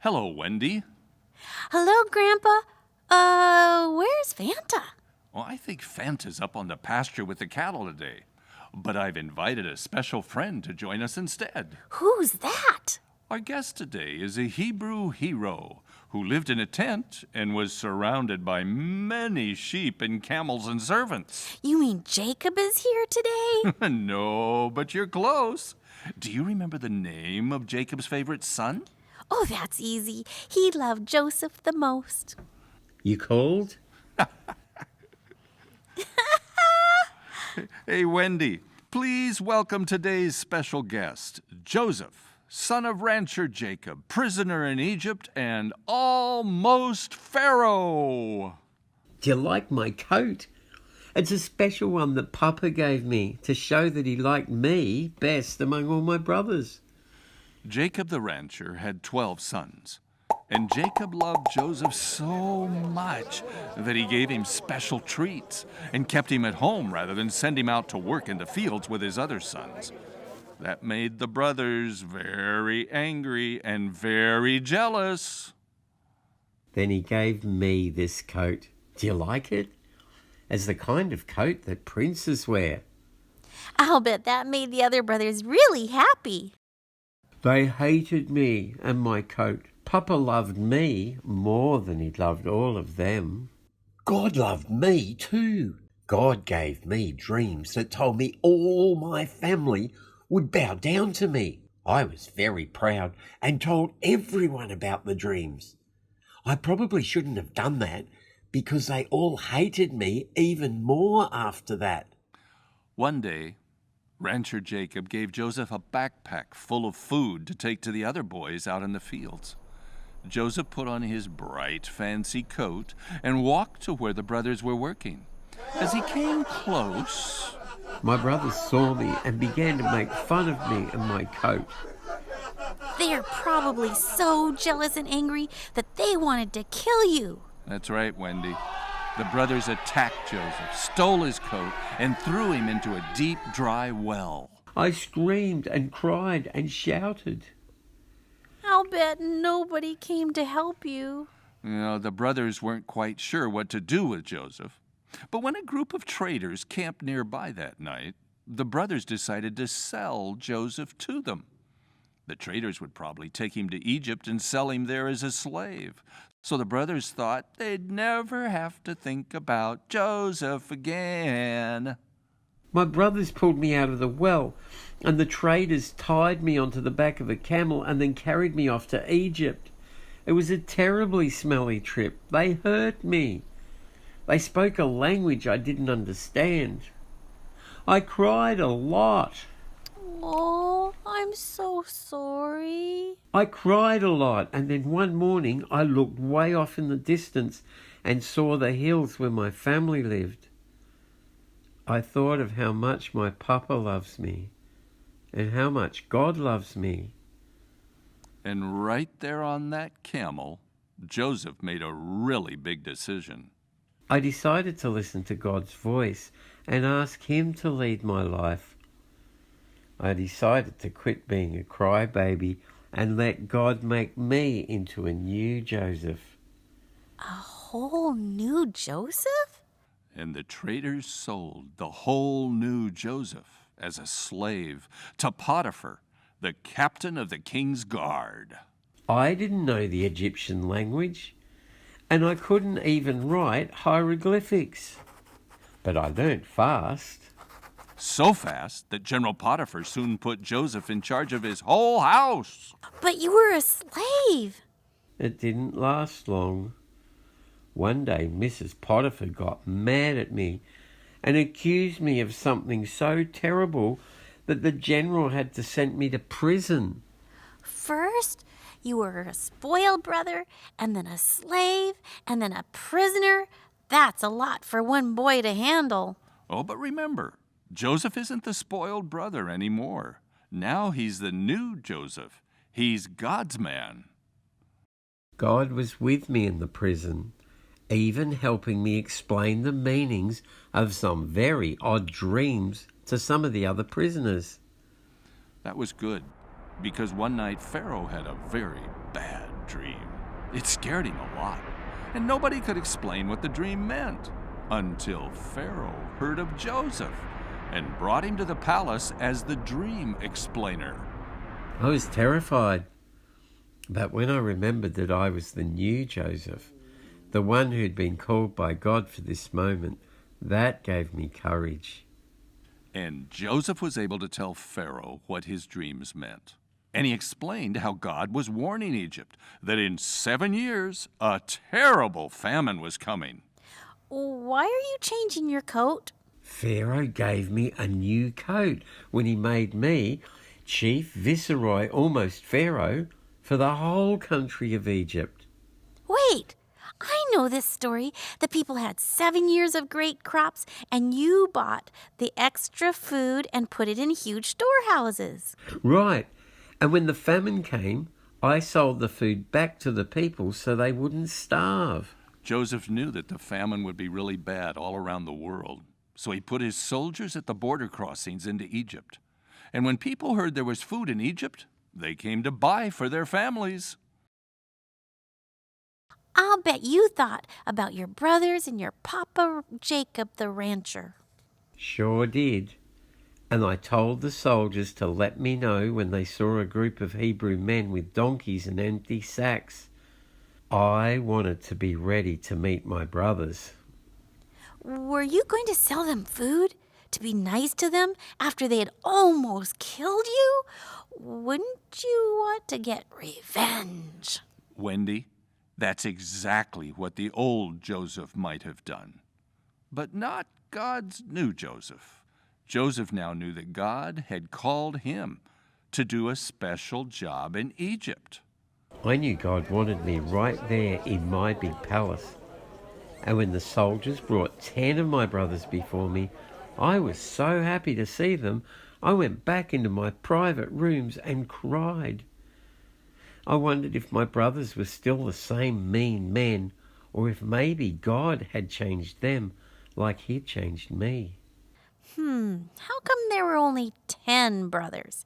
Hello, Wendy. Hello, Grandpa. Where's Fanta? Well, I think Fanta's up on the pasture with the cattle today. But I've invited a special friend to join us instead. Who's that? Our guest today is a Hebrew hero who lived in a tent and was surrounded by many sheep and camels and servants. You mean Jacob is here today? No, but you're close. Do you remember the name of Jacob's favorite son? Oh, that's easy. He loved Joseph the most. You called? Hey, Wendy, please welcome today's special guest, Joseph, son of rancher Jacob, prisoner in Egypt and almost Pharaoh. Do you like my coat? It's a special one that Papa gave me to show that he liked me best among all my brothers. Jacob the rancher had 12 sons, and Jacob loved Joseph so much that he gave him special treats and kept him at home rather than send him out to work in the fields with his other sons. That made the brothers very angry and very jealous. Then he gave me this coat. Do you like it? It's the kind of coat that princes wear. I'll bet that made the other brothers really happy. They hated me and my coat. Papa loved me more than he loved all of them. God loved me too. God gave me dreams that told me all my family would bow down to me. I was very proud and told everyone about the dreams. I probably shouldn't have done that because they all hated me even more after that. One day, rancher Jacob gave Joseph a backpack full of food to take to the other boys out in the fields. Joseph put on his bright, fancy coat and walked to where the brothers were working. As he came close, my brothers saw me and began to make fun of me and my coat. They're probably so jealous and angry that they wanted to kill you. That's right, Wendy. The brothers attacked Joseph, stole his coat, and threw him into a deep, dry well. I screamed and cried and shouted. I'll bet nobody came to help you. The brothers weren't quite sure what to do with Joseph. But when a group of traders camped nearby that night, the brothers decided to sell Joseph to them. The traders would probably take him to Egypt and sell him there as a slave. So the brothers thought they'd never have to think about Joseph again. My brothers pulled me out of the well, and the traders tied me onto the back of a camel and then carried me off to Egypt. It was a terribly smelly trip. They hurt me. They spoke a language I didn't understand. I cried a lot. Oh, I'm so sorry. I cried a lot, and then one morning I looked way off in the distance and saw the hills where my family lived. I thought of how much my Papa loves me and how much God loves me. And right there on that camel, Joseph made a really big decision. I decided to listen to God's voice and ask Him to lead my life. I decided to quit being a crybaby and let God make me into a new Joseph. A whole new Joseph? And the traders sold the whole new Joseph as a slave to Potiphar, the captain of the king's guard. I didn't know the Egyptian language, and I couldn't even write hieroglyphics. But I learned fast. So fast that General Potiphar soon put Joseph in charge of his whole house. But you were a slave. It didn't last long. One day, Mrs. Potiphar got mad at me and accused me of something so terrible that the general had to send me to prison. First, you were a spoiled brother, and then a slave, and then a prisoner. That's a lot for one boy to handle. Oh, but remember, Joseph isn't the spoiled brother anymore. Now he's the new Joseph. He's God's man. God was with me in the prison, even helping me explain the meanings of some very odd dreams to some of the other prisoners. That was good, because one night Pharaoh had a very bad dream. It scared him a lot, and nobody could explain what the dream meant until Pharaoh heard of Joseph and brought him to the palace as the dream explainer. I was terrified, but when I remembered that I was the new Joseph, the one who'd been called by God for this moment, that gave me courage. And Joseph was able to tell Pharaoh what his dreams meant. And he explained how God was warning Egypt that in 7 years a terrible famine was coming. Why are you changing your coat? Pharaoh gave me a new coat when he made me chief viceroy, almost Pharaoh, for the whole country of Egypt. Wait, I know this story. The people had 7 years of great crops, and you bought the extra food and put it in huge storehouses. Right. And when the famine came, I sold the food back to the people so they wouldn't starve. Joseph knew that the famine would be really bad all around the world, so he put his soldiers at the border crossings into Egypt. And when people heard there was food in Egypt, they came to buy for their families. I'll bet you thought about your brothers and your Papa Jacob the rancher. Sure did. And I told the soldiers to let me know when they saw a group of Hebrew men with donkeys and empty sacks. I wanted to be ready to meet my brothers. Were you going to sell them food? To be nice to them after they had almost killed you? Wouldn't you want to get revenge? Wendy, that's exactly what the old Joseph might have done. But not God's new Joseph. Joseph now knew that God had called him to do a special job in Egypt. I knew God wanted me right there in my big palace. And when the soldiers brought 10 of my brothers before me, I was so happy to see them, I went back into my private rooms and cried. I wondered if my brothers were still the same mean men, or if maybe God had changed them like he'd changed me. How come there were only 10 brothers?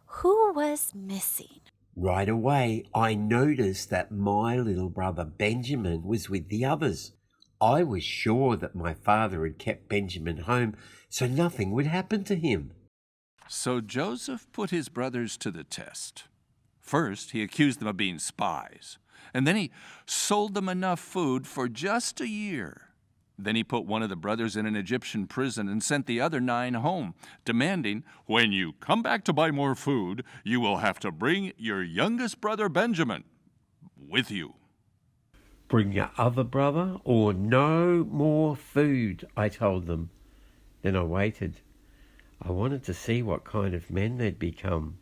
Who was missing? Right away, I noticed that my little brother Benjamin was with the others. I was sure that my father had kept Benjamin home so nothing would happen to him. So Joseph put his brothers to the test. First, he accused them of being spies, and then he sold them enough food for just a year. Then he put one of the brothers in an Egyptian prison and sent the other 9 home, demanding, "When you come back to buy more food, you will have to bring your youngest brother Benjamin with you." Bring your other brother or no more food, I told them. Then I waited. I wanted to see what kind of men they'd become.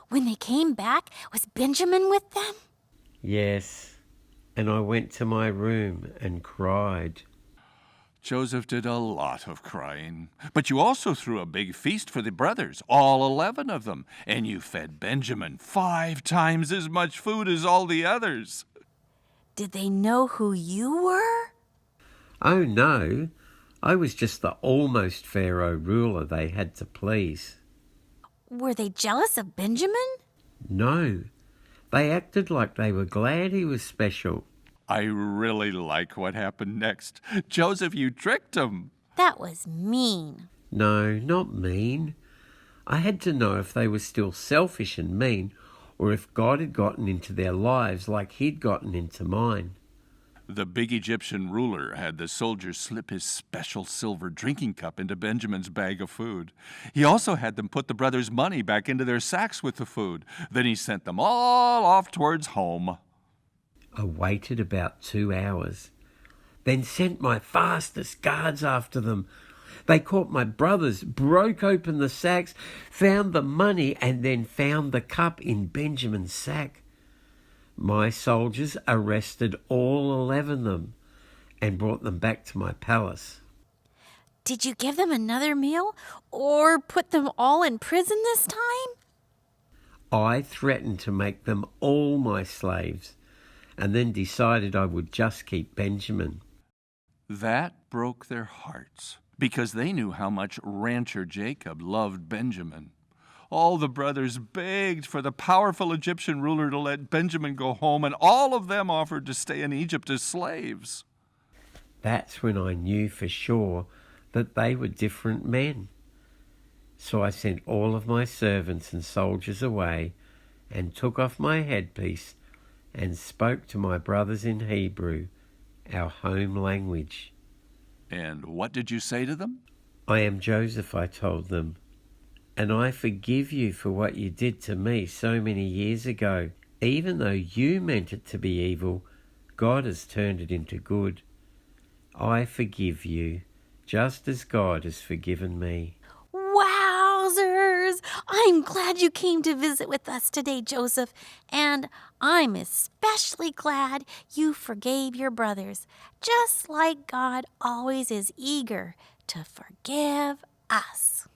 When they came back, was Benjamin with them? Yes, and I went to my room and cried. Joseph did a lot of crying. But you also threw a big feast for the brothers, all 11 of them, and you fed Benjamin 5 times as much food as all the others. Did they know who you were? Oh no, I was just the almost Pharaoh ruler they had to please. Were they jealous of Benjamin? No, they acted like they were glad he was special. I really like what happened next. Joseph, you tricked him. That was mean. No, not mean. I had to know if they were still selfish and mean, or if God had gotten into their lives like he'd gotten into mine. The big Egyptian ruler had the soldiers slip his special silver drinking cup into Benjamin's bag of food. He also had them put the brothers' money back into their sacks with the food. Then he sent them all off towards home. I waited about 2 hours, then sent my fastest guards after them. They caught my brothers, broke open the sacks, found the money, and then found the cup in Benjamin's sack. My soldiers arrested all 11 of them and brought them back to my palace. Did you give them another meal or put them all in prison this time? I threatened to make them all my slaves, and then decided I would just keep Benjamin. That broke their hearts, because they knew how much rancher Jacob loved Benjamin. All the brothers begged for the powerful Egyptian ruler to let Benjamin go home, and all of them offered to stay in Egypt as slaves. That's when I knew for sure that they were different men. So I sent all of my servants and soldiers away and took off my headpiece and spoke to my brothers in Hebrew, our home language. And what did you say to them? I am Joseph, I told them, and I forgive you for what you did to me so many years ago. Even though you meant it to be evil, God has turned it into good. I forgive you, just as God has forgiven me. Wowzers! I'm glad you came to visit with us today, Joseph, and I'm especially glad you forgave your brothers, just like God always is eager to forgive us.